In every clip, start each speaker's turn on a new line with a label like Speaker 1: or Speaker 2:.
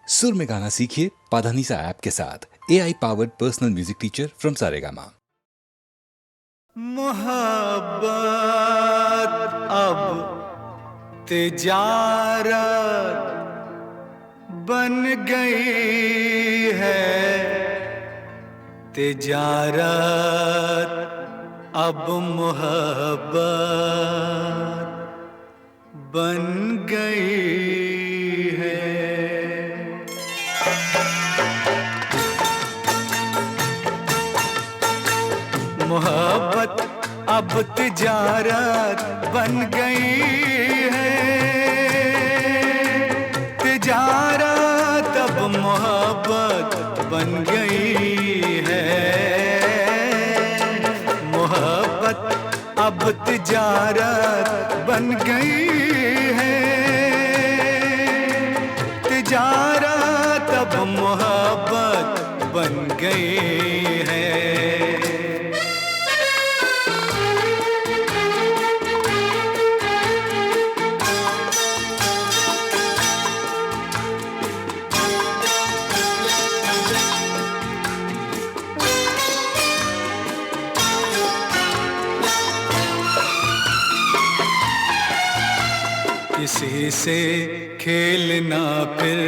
Speaker 1: सुर में गाना सीखिए पाधानीसा ऐप के साथ। AI powered personal music teacher from Saregama.
Speaker 2: मोहब्बत अब तिजारत बन गई है, तिजारत अब मोहब्बत बन गई है। मोहब्बत अब तिजारत बन गई है, तिजारत अब मोहब्बत बन गई है। मोहब्बत अब तिजारत बन गई है, तिजारत अब मोहब्बत बन गई है। किसी से खेलना फिर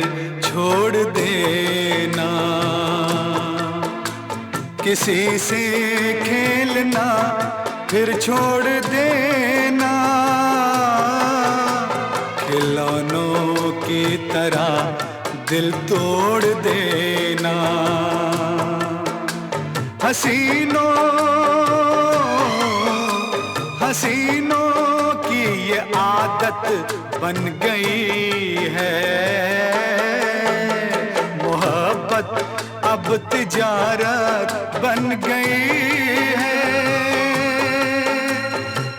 Speaker 2: छोड़ देना, किसी से खेलना फिर छोड़ देना, खिलौनों की तरह दिल तोड़ देना। हसीनों हसीनों की ये आदत बन गई है। मोहब्बत अब तिजारत बन गई है,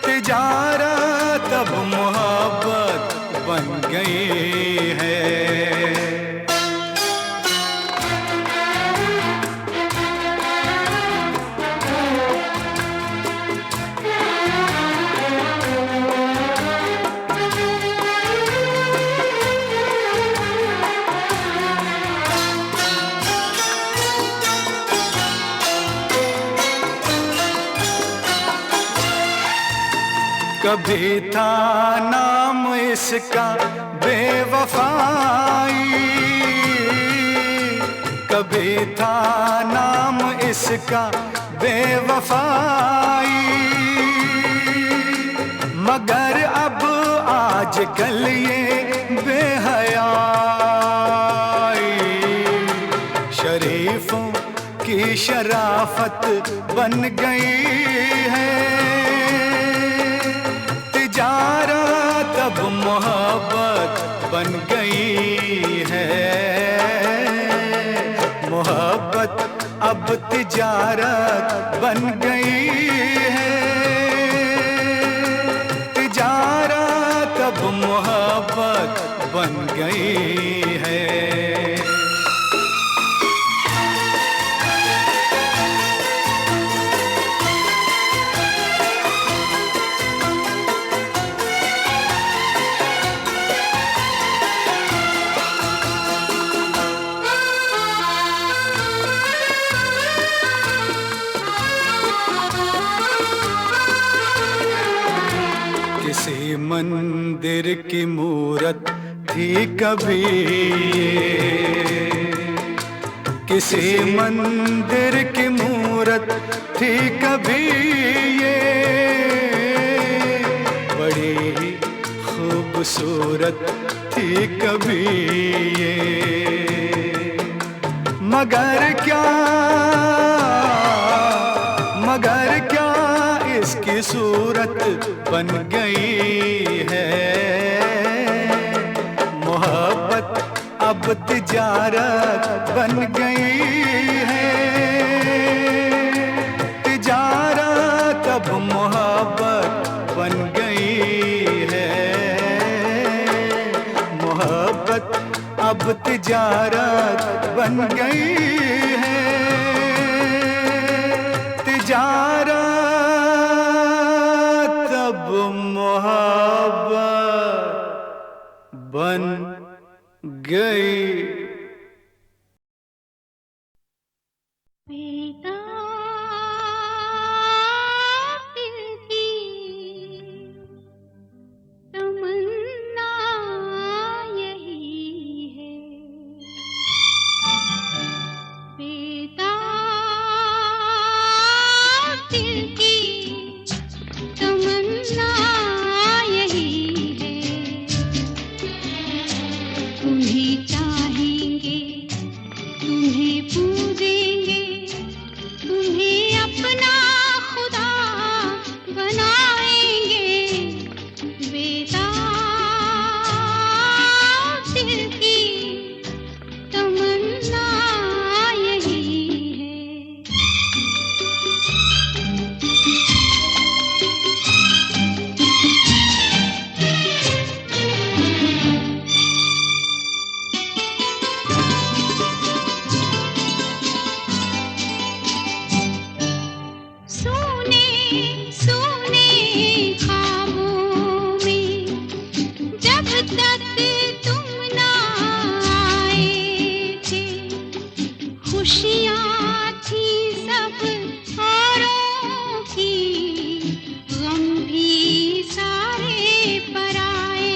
Speaker 2: तिजारत अब मोहब्बत बन गई है। कभी था नाम इसका बेवफाई, कभी था नाम इसका बेवफाई, मगर अब आजकल ये बेहयाई शरीफों की शराफत बन गई है। तिजारत अब मोहब्बत बन गई है, मोहब्बत अब तिजारत बन गई है, तिजारत अब मोहब्बत बन गई है। किसी मंदिर की मूरत थी कभी ये, किसी मंदिर की मूरत थी कभी ये, बड़ी ही खूबसूरत थी कभी ये, मगर क्या इसकी सूरत बन गई है। मोहब्बत अब तिजारत बन गई है, तिजारत अब मोहब्बत बन गई है। मोहब्बत अब तिजारत बन गई है, तिजारत अब मोहब्बत बन गई
Speaker 3: खुशियाँ थी सब औरों की, गम भी सारे पराए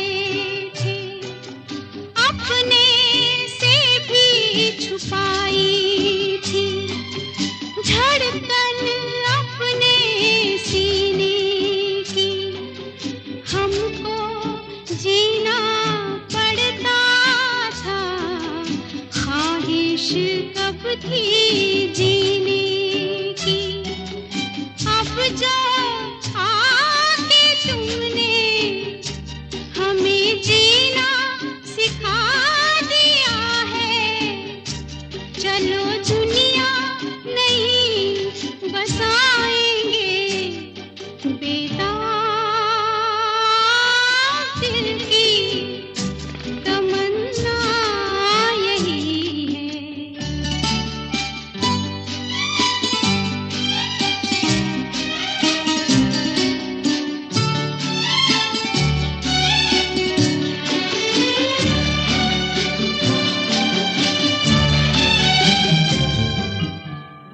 Speaker 3: थे, अपने से भी छुपाई थी धड़कन अपने सीने की। हमको जीना पड़ता था, ख्वाहिश कब थी जीने की। अब जो आके तुमने हमें जीना सिखा दिया है, चलो दुनिया नहीं बसाएंगे बेताब दिल की तमन्ना यही है।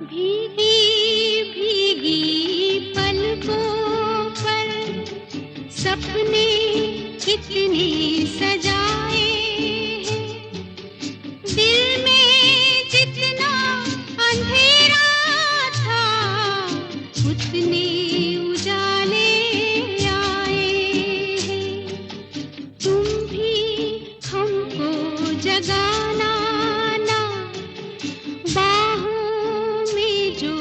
Speaker 3: भीगी भीगी पलकों पर सपने कितने सजाए हैं, दिल में जितना अंधेरा था उतने उजाले आए हैं। तुम भी हमको जगाना ना, बाहों में जो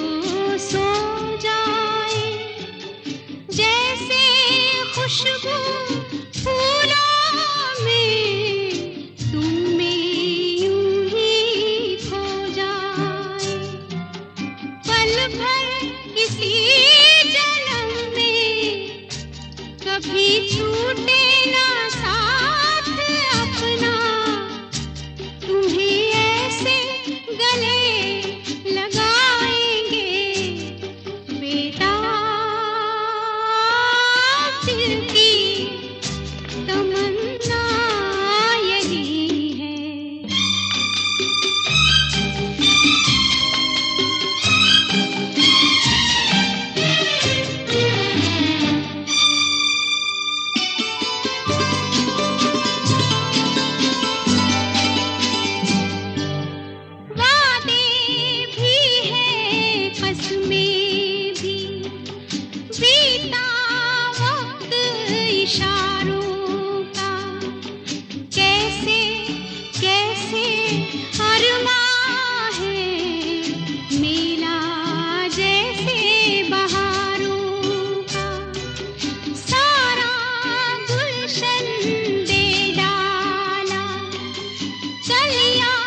Speaker 3: सो जाए, जैसे खुशबू फूलों में तुम में यूं ही खो जाए। पल भर किसी जन्म में कभी छूटे ना साथ अपना, तुम्हें ऐसे गले लगाएंगे बेताब दिल की तमन्ना यही है। वादे भी हैं कसमें भी, बीता वक्त इशारों का, कैसे कैसे अरमां है मेला जैसे बहारों का। सारा गुलशन दे डाला, कलियां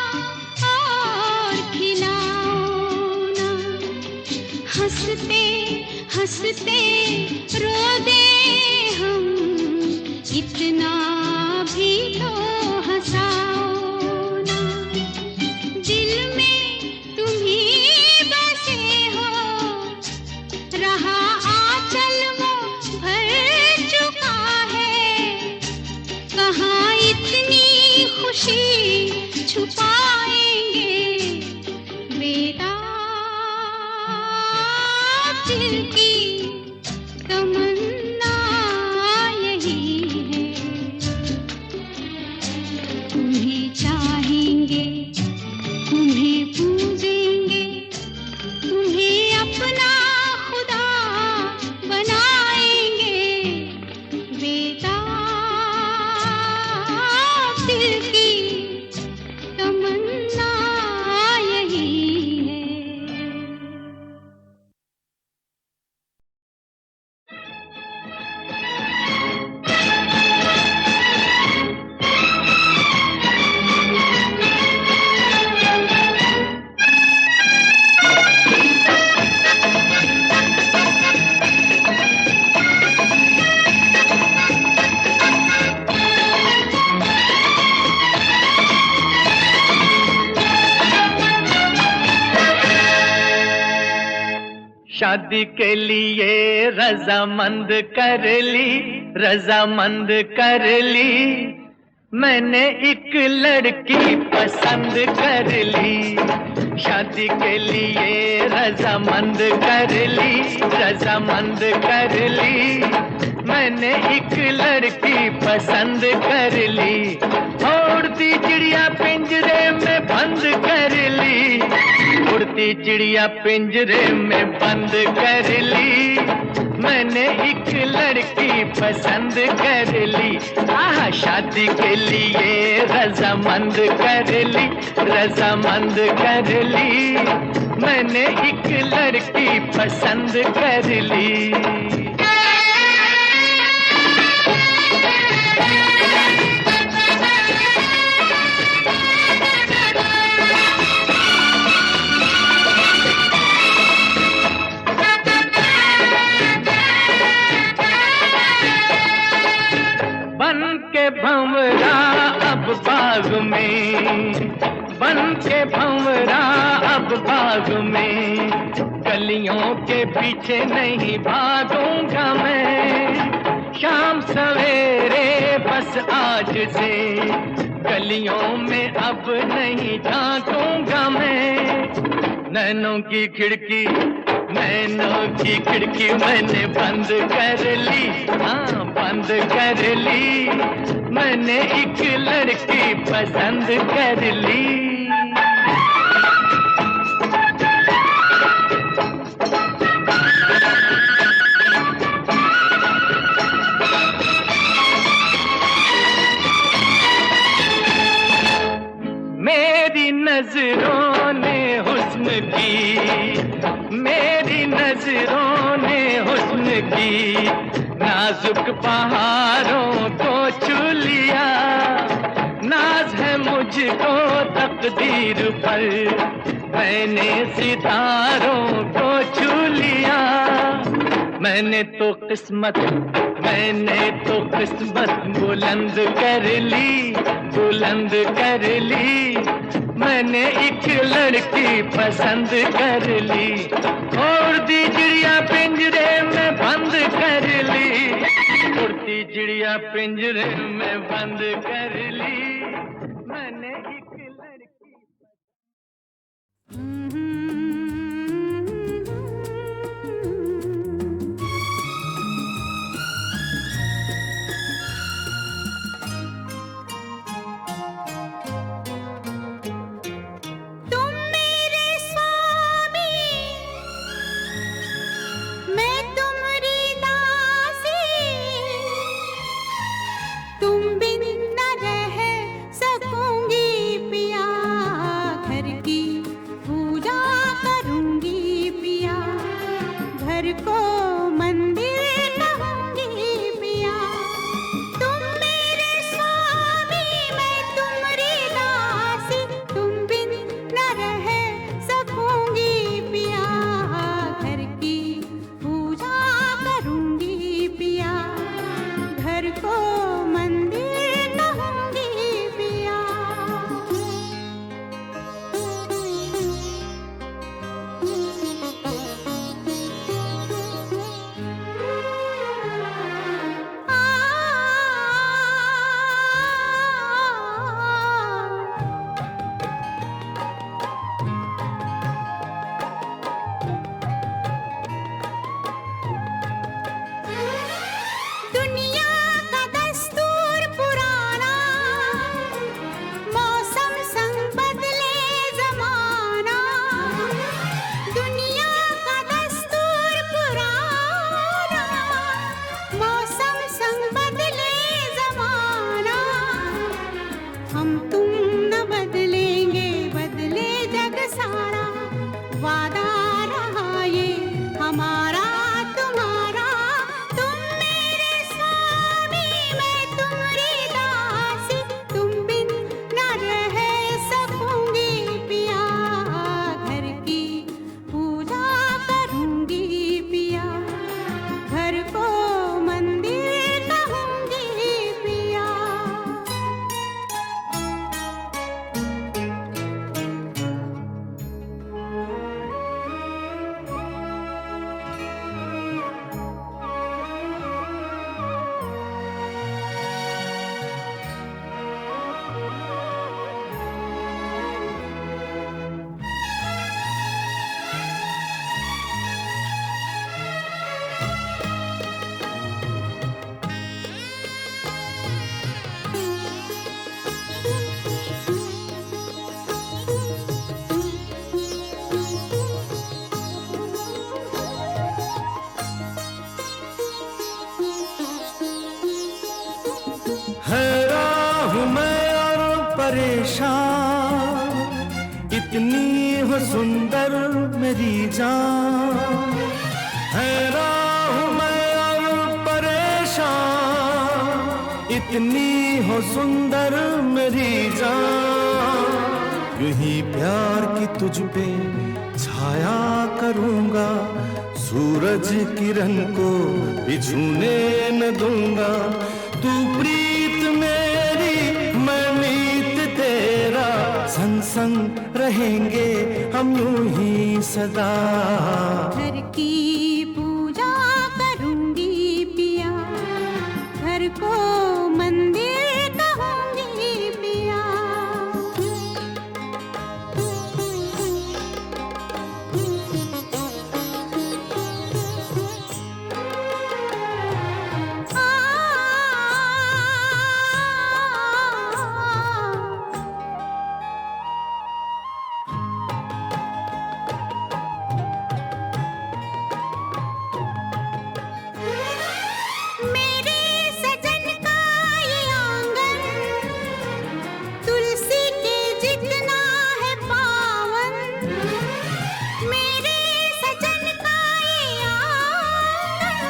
Speaker 3: और खिलाओ ना, हंसते हंसते रो दे हम, इतना भी तो हंसाओ ना। दिल में तुम ही बसे हो, रहा आंचल वो भर चुका है, कहाँ इतनी खुशी छुपाएंगे बेताब दिल की तमन्ना यही है। तुम्हें चाहेंगे, तुम्हें पूजेंगे, तुम्हें अपना खुदा बनाएंगे बेताब दिल की तमन्ना यही है।
Speaker 4: शादी के लिए रजामंद कर ली, रजामंद कर ली, मैंने एक लड़की पसंद कर ली, शादी के लिए रजामंद कर ली, रजामंद कर ली। मैंने एक लड़की पसंद कर ली, उड़ती चिड़िया पिंजरे में बंद कर ली, उड़ती चिड़िया पिंजरे में बंद कर ली। मैंने एक लड़की पसंद कर ली, आहा शादी के लिए रजामंद कर ली, रजामंद कर ली। मैंने एक लड़की पसंद कर ली। भंवरा अब बाग में, बन के भंवरा अब बाग में, गलियों के पीछे नहीं भागूंगा मैं, शाम सवेरे बस आज से गलियों में अब नहीं झांकूंगा मैं। नैनों की खिड़की, नैनों की खिड़की मैंने बंद कर ली, हाँ बंद कर ली। मैंने एक लड़की पसंद कर ली। मेरी नजरों ने हुस्न की, मेरी नजरों ने हुस्न की, नाजुक पहाड़ों को छू लिया। नाज है मुझको तकदीर पर, मैंने सितारों को छू लिया। मैंने तो किस्मत, मैंने तो किस्मत बुलंद कर ली, बुलंद कर ली। मैंने एक लड़की पसंद कर ली, उड़ती चिड़िया पिंजरे में बंद कर ली, उड़ती चिड़िया पिंजरे में बंद कर ली। मैंने एक लड़की
Speaker 3: पूजा
Speaker 2: परेशान, इतनी हो सुंदर मेरी जान। हैरान हूँ मैं और परेशान, इतनी हो सुंदर मेरी जान। यूं ही प्यार की तुझ पे छाया करूंगा, सूरज किरण को भी छूने न दूंगा। तू प्रीत मेरी, मैं मीत तेरा, संग संग रहेंगे हम यूं ही सदा।
Speaker 3: घर की पूजा करूंगी पिया, घर को मंदिर कहूंगी पिया। मेरे सजन का ये आंगन तुलसी के जितना है पावन। मेरे सजन का ये आंगन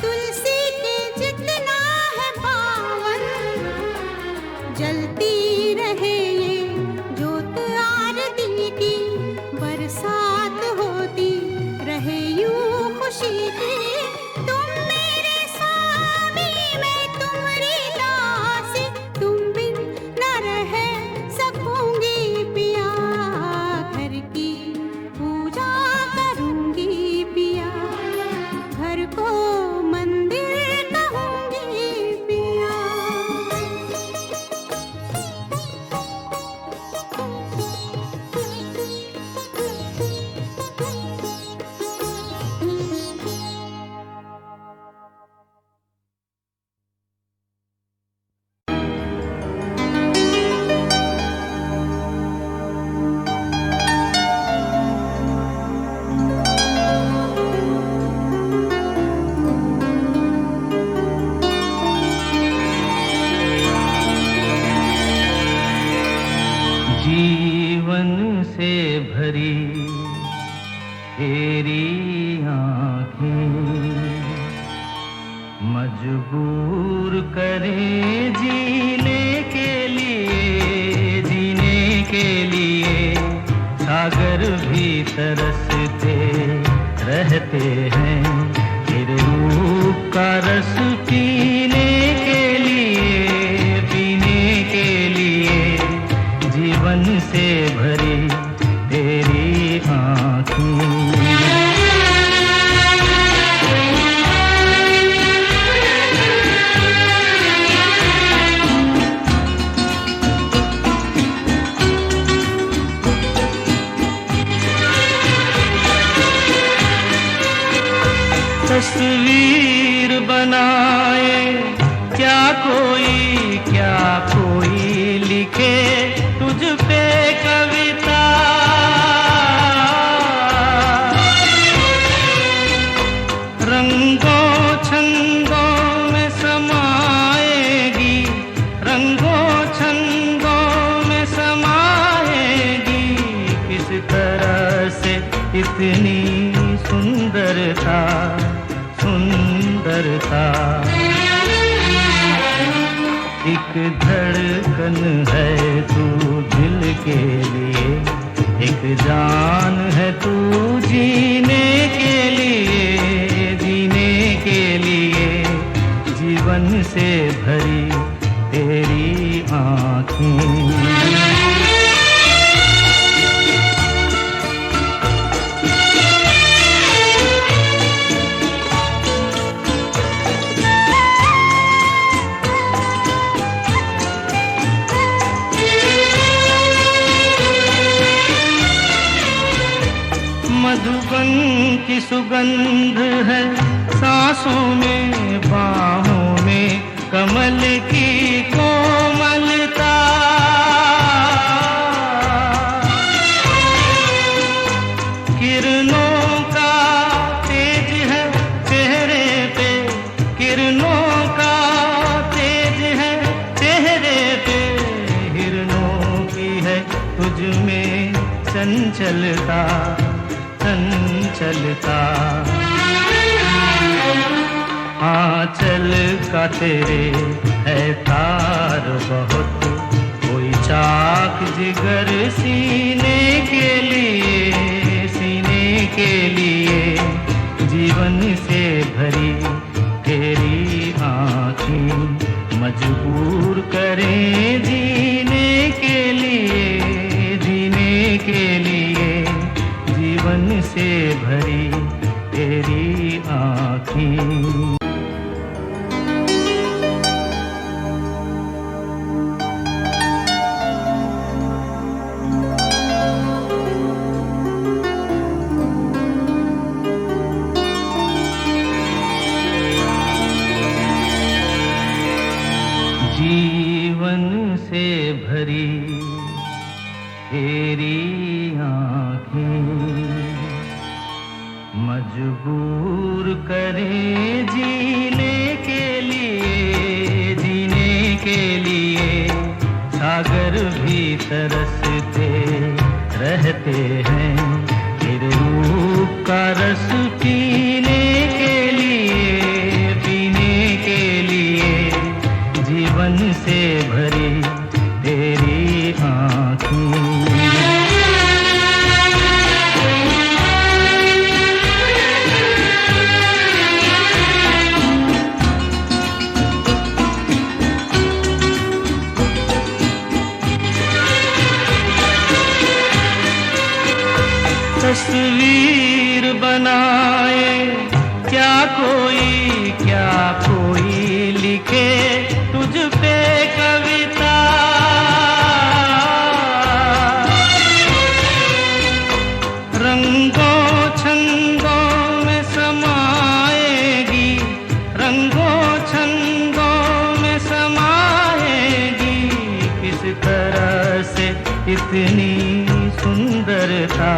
Speaker 3: तुलसी के जितना है पावन। जलती रहे ये ज्योत आरती की, बरसात होती रहे यूं खुशी की। तुम मेरे स्वामी, मैं तुम्हारी दासी, तुम बिन न रह सकूंगी पिया। घर की पूजा करूंगी पिया, घर को मंदिर कहूंगी पिया।
Speaker 4: जीवन से भरी तेरी आँखें मजबूर करें जीने के लिए। सागर भी तरसते रहते हैं फिर रूप का रस पीने के लिए। जीवन से भरी तेरी आँखें। तस्वीर बनाए क्या कोई लिखे तुझ पे कविता। रंगों छंदों में समाएगी, रंगों छंदों में समाएगी। किस तरह से इतनी सुंदरता। एक धड़कन है तू दिल के लिए, एक जान है तू जीने के लिए। जीवन से भरी तेरी आँखें। मधुबन की सुगंध है सांसों में, बाहों में कमल की कोमलता। किरणों का तेज है चेहरे पे, किरणों का तेज है चेहरे पे। तुझ में चंचलता चंचलता। आंचल का तेरे है तार बहुत, कोई चाक जिगर सीने के लिए जीवन से भरी तेरी आँखें मजबूर करें जीने के लिए जीवन से भरी तेरी आँखें। जीवन से भरी तेरी आँखें मजबूर करे जीने के लिए सागर भी तरसते रहते हैं तेरे रूप का रस पीने के लिए जीवन से भरी तेरी आँखें। तस्वीर बनाए क्या कोई लिखे तुझ पे कविता। रंगों छंदों में समाएगी, रंगों छंदों में समाएगी, किस तरह से इतनी सुंदरता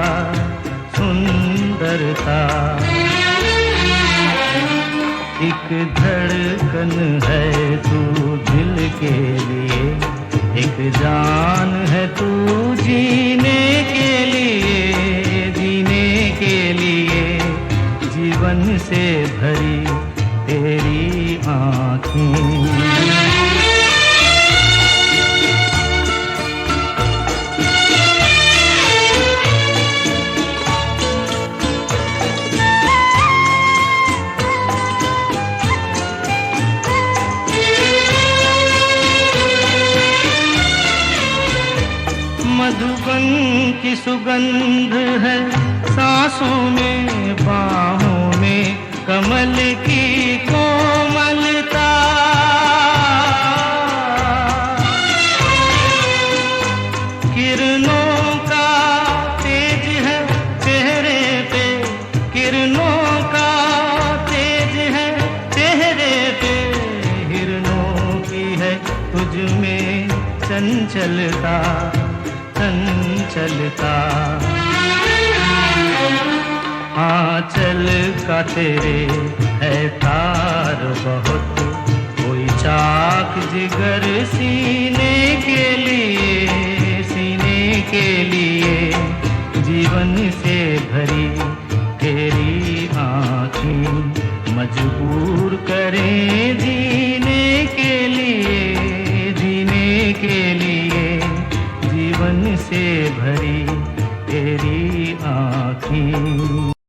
Speaker 4: सुंदरता। एक धड़कन है तू दिल के लिए, एक जान है तू जीने के लिए जीवन से भरी तेरी आँखें। मधुबन की सुगंध है सांसों में, बाहों में कमल की कोमलता। किरणों का तेज है चेहरे पे, किरणों का तेज है चेहरे पे, हिरणों की है तुझ में चंचलता चंचलता। आंचल का तेरे है तार बहुत, कोई चाक जिगर सीने के लिए जीवन से भरी तेरी आँखें मजबूर करें